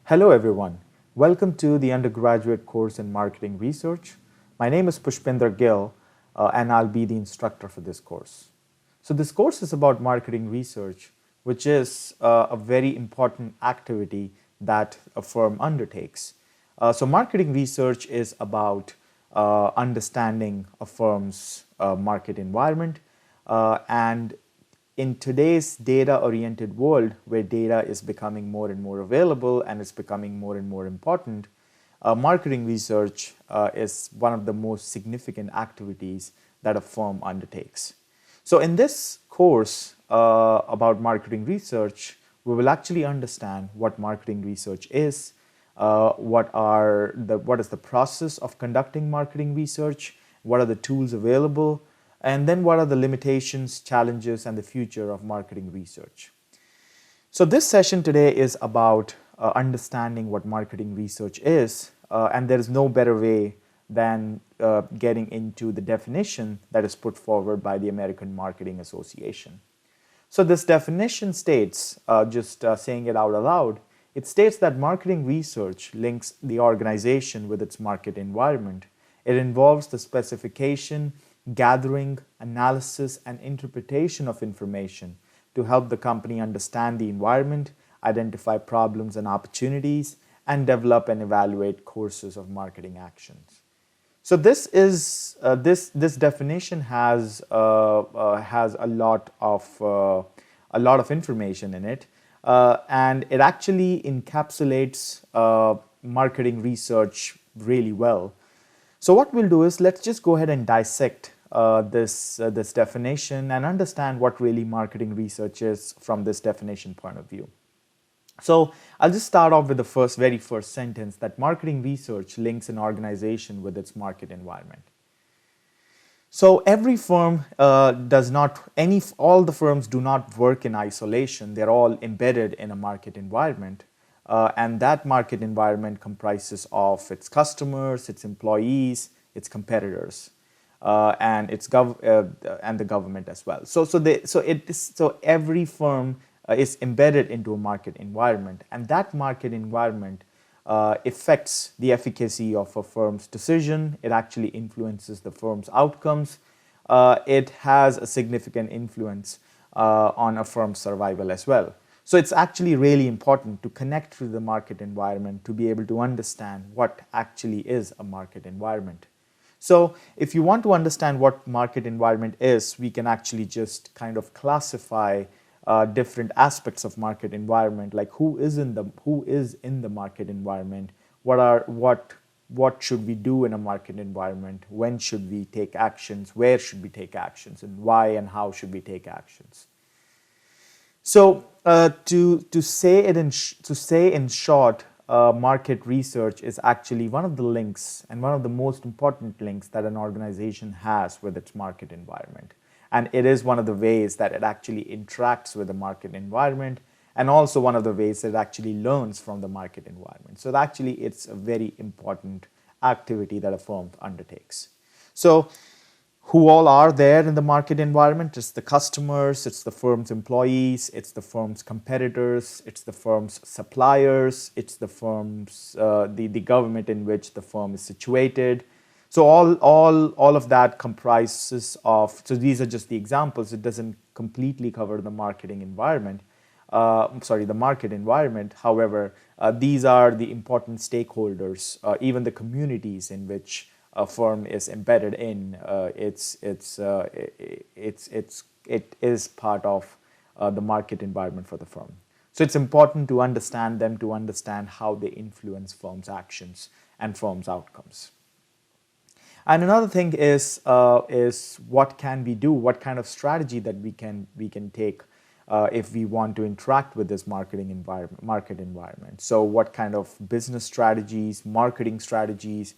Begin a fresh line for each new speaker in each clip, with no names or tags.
Hello everyone. Welcome to the undergraduate course in marketing research. My name is Pushpinder Gill and I'll be the instructor for this course. So this course is about marketing research, which is a very important activity that a firm undertakes. So marketing research is about understanding a firm's market environment and in today's data-oriented world where data is becoming more and more available and it's becoming more and more important, marketing research is one of the most significant activities that a firm undertakes. So in this course about marketing research, we will actually understand what marketing research is, what is the process of conducting marketing research, what are the tools available, and then what are the limitations, challenges, and the future of marketing research. So this session today is about understanding what marketing research is, and there is no better way than getting into the definition that is put forward by the American Marketing Association. So this definition states, saying it out aloud, it states that marketing research links the organization with its market environment. It involves the specification, gathering, analysis, and interpretation of information to help the company understand the environment, identify problems and opportunities, and develop and evaluate courses of marketing actions. So this definition has a lot of information in it, and it actually encapsulates marketing research really well. So what we'll do is let's just go ahead and dissect this definition and understand what really marketing research is from this definition point of view. So I'll just start off with the very first sentence, that marketing research links an organization with its market environment. So every firm all the firms do not work in isolation. They're all embedded in a market environment. And that market environment comprises of its customers, its employees, its competitors, and the government as well. So every firm is embedded into a market environment, and that market environment affects the efficacy of a firm's decision. It actually influences the firm's outcomes. It has a significant influence on a firm's survival as well. So it's actually really important to connect to the market environment to be able to understand what actually is a market environment. So if you want to understand what market environment is, we can actually just kind of classify different aspects of market environment, like who is in the market environment, what should we do in a market environment, when should we take actions, where should we take actions, and why and how should we take actions. So to say in short, market research is actually one of the links and one of the most important links that an organization has with its market environment. And it is one of the ways that it actually interacts with the market environment, and also one of the ways that it actually learns from the market environment. So actually it's a very important activity that a firm undertakes. So who all are there in the market environment? It's the customers, it's the firm's employees, it's the firm's competitors, it's the firm's suppliers, it's the firm's the government in which the firm is situated. So all of that comprises of. So these are just the examples. It doesn't completely cover the marketing environment. The market environment. However, these are the important stakeholders, even the communities in which a firm is embedded in. It is part of the market environment for the firm. So it's important to understand them, to understand how they influence firms' actions and firms' outcomes. And another thing is what can we do? What kind of strategy that we can take if we want to interact with this market environment. So what kind of business strategies, marketing strategies,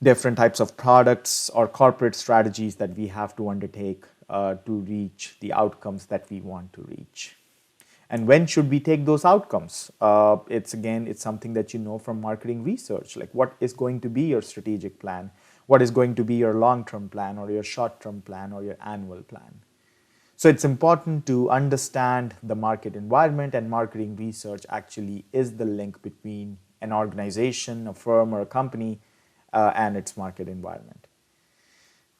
different types of products or corporate strategies that we have to undertake to reach the outcomes that we want to reach. And when should we take those outcomes? It's something that you know from marketing research, like what is going to be your strategic plan? What is going to be your long-term plan or your short-term plan or your annual plan? So it's important to understand the market environment, and marketing research actually is the link between an organization, a firm, or a company and its market environment.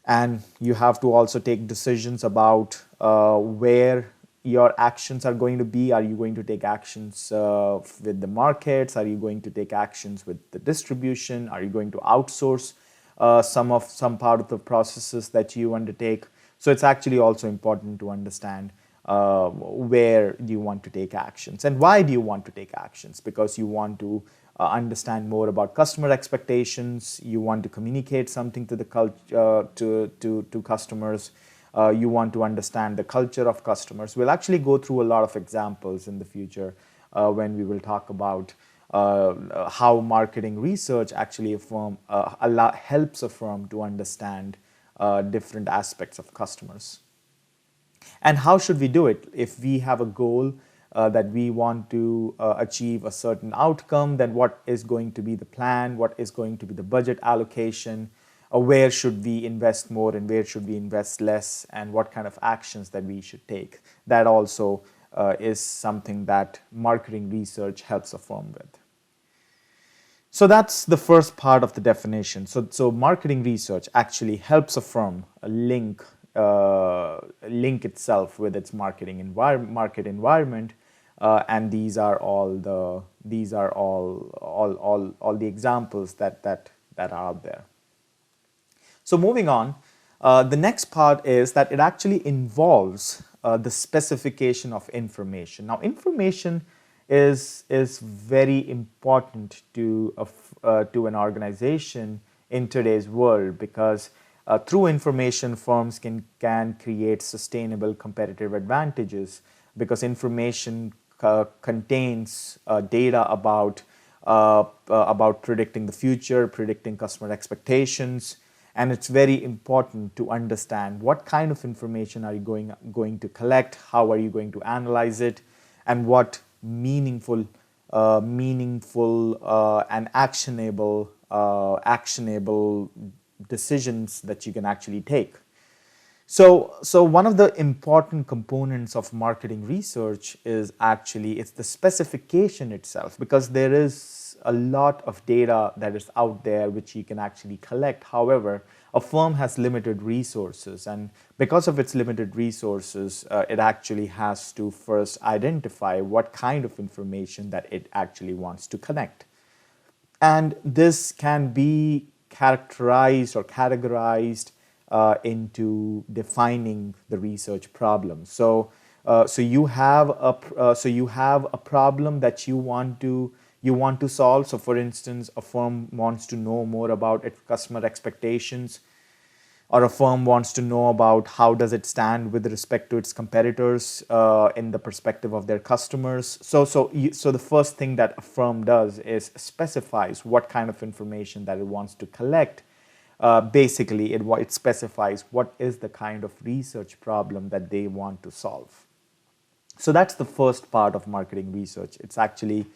And you have to also take decisions about where your actions are going to be. Are you going to take actions with the markets? Are you going to take actions with the distribution? Are you going to outsource some part of the processes that you undertake? So it's actually also important to understand where do you want to take actions and why do you want to take actions, because you want to understand more about customer expectations. You want to communicate something to the to customers. You want to understand the culture of customers. We'll actually go through a lot of examples in the future when we will talk about how marketing research actually helps a firm to understand different aspects of customers. And how should we do it? If we have a goal that we want to achieve a certain outcome, then what is going to be the plan? What is going to be the budget allocation? Where should we invest more and where should we invest less? And what kind of actions that we should take? That also is something that marketing research helps a firm with. So that's the first part of the definition. So marketing research actually helps a firm link itself with its market environment, and these are all the examples that are out there. So moving on, the next part is that it actually involves the specification of information. Now, information is very important to an organization in today's world, because through information, firms can create sustainable competitive advantages, because information contains data about predicting the future, predicting customer expectations, and it's very important to understand what kind of information are you going to collect, how are you going to analyze it, and what meaningful and actionable decisions that you can actually take. So one of the important components of marketing research is actually it's the specification itself, because there is a lot of data that is out there which you can actually collect. However, a firm has limited resources, and because of its limited resources, it actually has to first identify what kind of information that it actually wants to collect. And this can be characterized or categorized into defining the research problem. So you have a problem that you want to solve. So for instance, a firm wants to know more about its customer expectations, or a firm wants to know about how does it stand with respect to its competitors in the perspective of their customers. So the first thing that a firm does is specifies what kind of information that it wants to collect. Basically, it specifies what is the kind of research problem that they want to solve. So that's the first part of marketing research. It's actually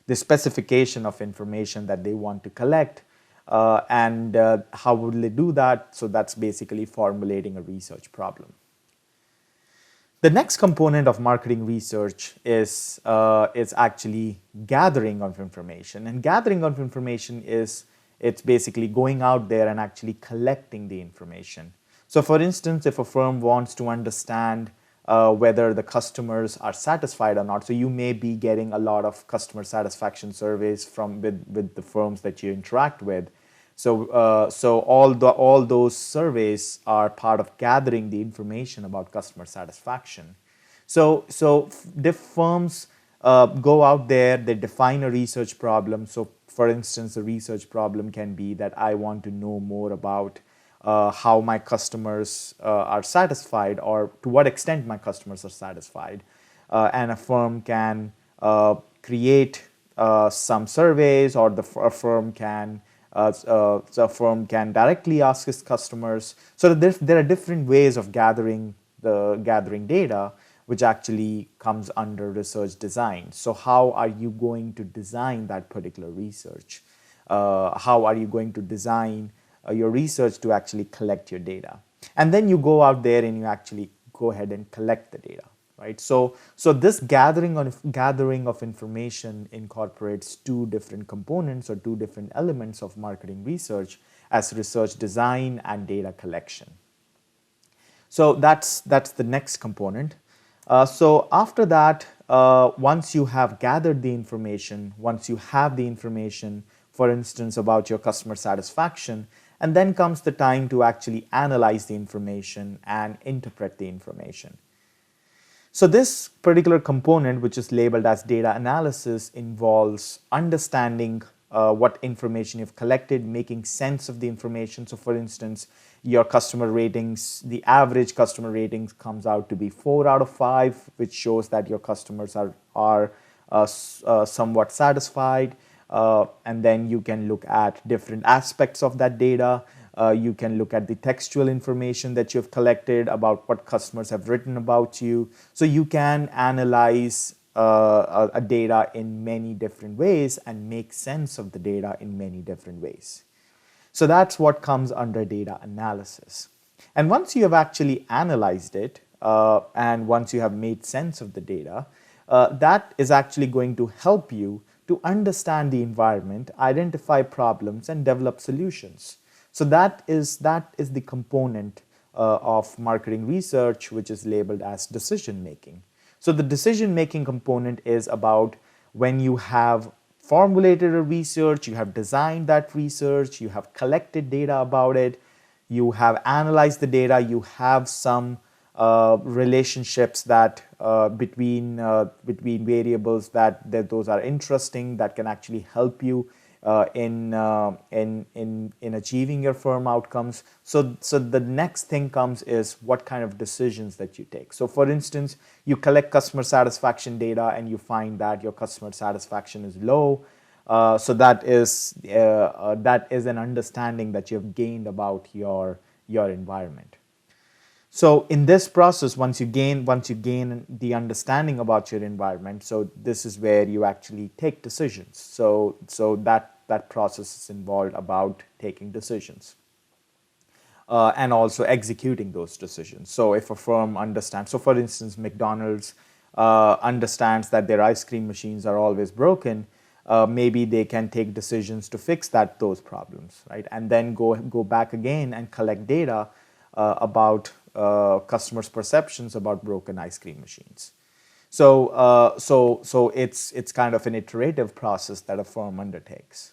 the specification of information that they want to collect. And how would they do that? So that's basically formulating a research problem. The next component of marketing research is actually gathering of information. And gathering of information it's basically going out there and actually collecting the information. So for instance, if a firm wants to understand whether the customers are satisfied or not, so you may be getting a lot of customer satisfaction surveys with the firms that you interact with. So all those surveys are part of gathering the information about customer satisfaction. So the firms go out there, they define a research problem. So for instance, a research problem can be that I want to know more about how my customers are satisfied, or to what extent my customers are satisfied. And a firm can create some surveys, or a firm can directly ask its customers. So there are different ways of gathering data, which actually comes under research design. So how are you going to design that particular research? How are you going to design your research to actually collect your data? And then you go out there and you actually go ahead and collect the data, right? So this gathering of information incorporates two different components or two different elements of marketing research as research design and data collection. So that's the next component. So after that, once you have gathered the information, once you have the information, for instance, about your customer satisfaction, and then comes the time to actually analyze the information and interpret the information. So this particular component, which is labeled as data analysis, involves understanding what information you've collected, making sense of the information. So for instance, your customer ratings, the average customer ratings comes out to be 4 out of 5, which shows that your customers are somewhat satisfied. And then you can look at different aspects of that data. You can look at the textual information that you've collected about what customers have written about you. So you can analyze a data in many different ways and make sense of the data in many different ways. So that's what comes under data analysis. And once you have actually analyzed it, and once you have made sense of the data, that is actually going to help you to understand the environment, identify problems, and develop solutions. So that is the component of marketing research, which is labeled as decision making. So the decision making component is about when you have formulated a research, you have designed that research, you have collected data about it, you have analyzed the data, you have some relationships that between variables that those are interesting, that can actually help you in achieving your firm outcomes. So the next thing comes is what kind of decisions that you take. So for instance, you collect customer satisfaction data and you find that your customer satisfaction is low. So that is an understanding that you have gained about your environment. So in this process, once you gain the understanding about your environment, so this is where you actually take decisions. So that process is involved about taking decisions and also executing those decisions. So if a firm understands, so for instance, McDonald's understands that their ice cream machines are always broken, maybe they can take decisions to fix those problems, right? And then go back again and collect data about customers' perceptions about broken ice cream machines. So it's kind of an iterative process that a firm undertakes.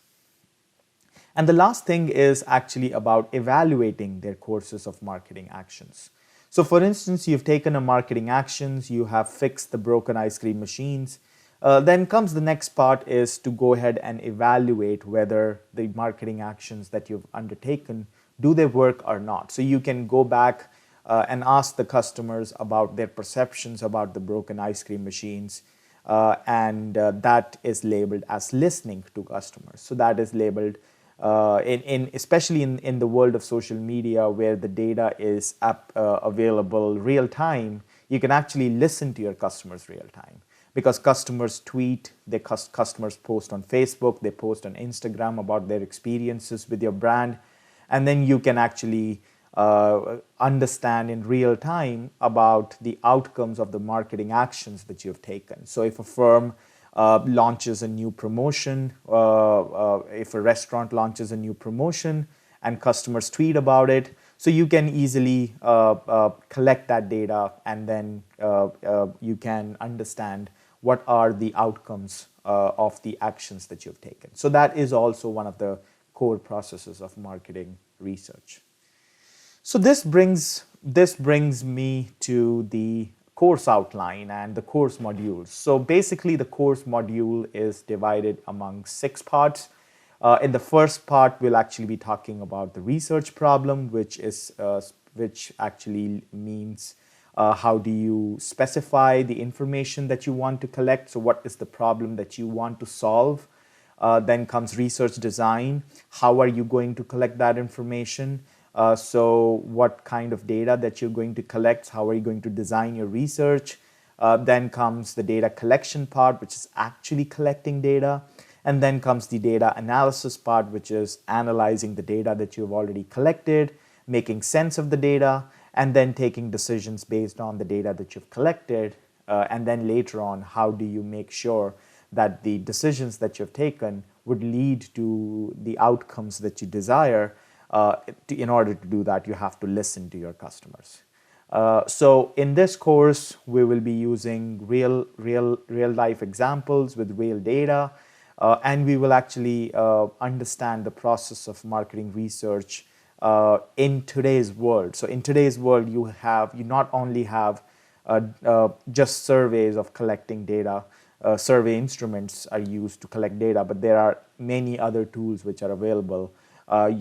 And the last thing is actually about evaluating their courses of marketing actions. So for instance, you've taken a marketing actions, you have fixed the broken ice cream machines. Then comes the next part is to go ahead and evaluate whether the marketing actions that you've undertaken, do they work or not. So you can go back and ask the customers about their perceptions about the broken ice cream machines. And that is labeled as listening to customers. So that is labeled especially in the world of social media, where the data is available real time. You can actually listen to your customers real time, because customers tweet, customers post on Facebook, they post on Instagram about their experiences with your brand, and then you can actually understand in real time about the outcomes of the marketing actions that you've taken. So if a firm launches a new promotion, if a restaurant launches a new promotion and customers tweet about it, so you can easily collect that data, and then you can understand what are the outcomes of the actions that you've taken. So that is also one of the core processes of marketing research. So this brings me to the course outline and the course modules. So basically the course module is divided among 6 parts. In the first part, we'll actually be talking about the research problem, which actually means how do you specify the information that you want to collect. So what is the problem that you want to solve? Then comes research design. How are you going to collect that information? So what kind of data that you're going to collect? How are you going to design your research? Then comes the data collection part, which is actually collecting data. And then comes the data analysis part, which is analyzing the data that you've already collected, making sense of the data, and then taking decisions based on the data that you've collected. And then later on, how do you make sure that the decisions that you've taken would lead to the outcomes that you desire? In order to do that, you have to listen to your customers. So in this course, we will be using real life examples with real data, and we will actually understand the process of marketing research in today's world. So in today's world, you not only have just surveys of collecting data. Survey instruments are used to collect data, but there are many other tools which are available.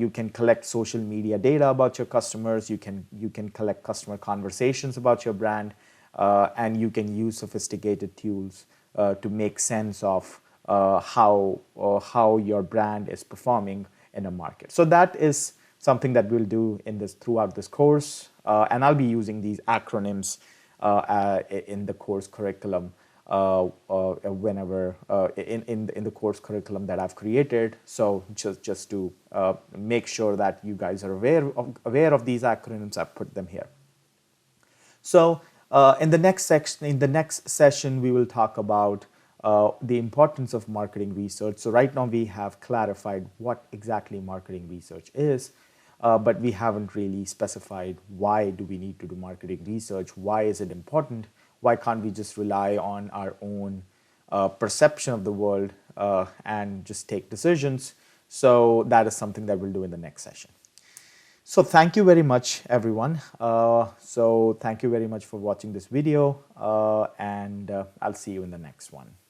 You can collect social media data about your customers. You can collect customer conversations about your brand, and you can use sophisticated tools to make sense of how your brand is performing in a market. So that is something that we'll do throughout this course, and I'll be using these acronyms in the course curriculum whenever in the course curriculum that I've created. So just to make sure that you guys are aware of these acronyms, I've put them here. So in the next session, we will talk about the importance of marketing research. So right now we have clarified what exactly marketing research is, but we haven't really specified why do we need to do marketing research, why is it important, why can't we just rely on our own perception of the world and just take decisions. So that is something that we'll do in the next session. So thank you very much, everyone. So thank you very much for watching this video, and I'll see you in the next one.